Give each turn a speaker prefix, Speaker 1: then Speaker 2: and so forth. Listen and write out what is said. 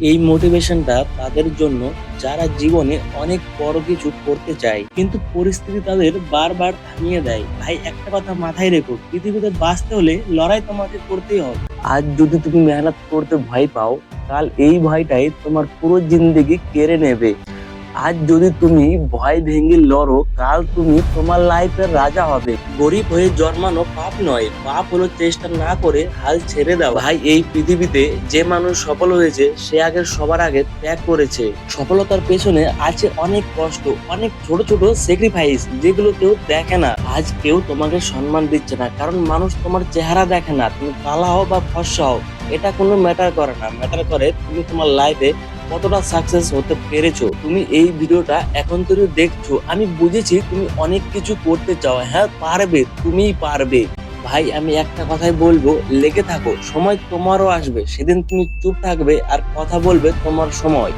Speaker 1: এই মোটিভেশনটা তাদের জন্য যারা জীবনে অনেক বড় কিছু করতে চায় কিন্তু পরিস্থিতি তাদের বারবার থামিয়ে দেয়। ভাই একটা কথা মাথায় রেখো, পৃথিবীতে বাঁচতে হলে লড়াই তোমাকে করতেই হবে। আজ যদি তুমি মেহনত করতে ভয় পাও, কাল এই ভয়টাই তোমার পুরো জিন্দেগি কেড়ে নেবে। আজ যদি তুমি ভয় ভেঙে লড়ো, কাল তুমি তোমার লাইফের রাজা হবে। গরিব হয়ে জন্মানো পাপ নয়, পাপ হলো চেষ্টা না করে হাল ছেড়ে দাও। ভাই এই পৃথিবীতে যে মানুষ সফল হয়েছে সে আগে সবার আগে ত্যাগ করেছে। সফলতার পেছনে আছে অনেক কষ্ট, অনেক ছোট ছোট স্যাক্রিফাইস যেগুলো কেউ দেখে না। আজ কেউ তোমাকে সম্মান দিচ্ছে না কারণ মানুষ তোমার চেহারা দেখে না। তুমি কালা হও বা ফর্সা হও, এটা কোনো ম্যাটার করে না। ম্যাটার করে তুমি তোমার লাইফে কতটা সাকসেস হতে পেরেছো। তুমি এই ভিডিওটা এখন থেকে দেখছো, আমি বুঝেছি তুমি অনেক কিছু করতে চাও। হ্যাঁ পারবে, তুমিই পারবে। ভাই আমি একটা কথাই বলবো, লেগে থাকো, সময় তোমারও আসবে। সেদিন তুমি চুপ থাকবে আর কথা বলবে তোমার সময়।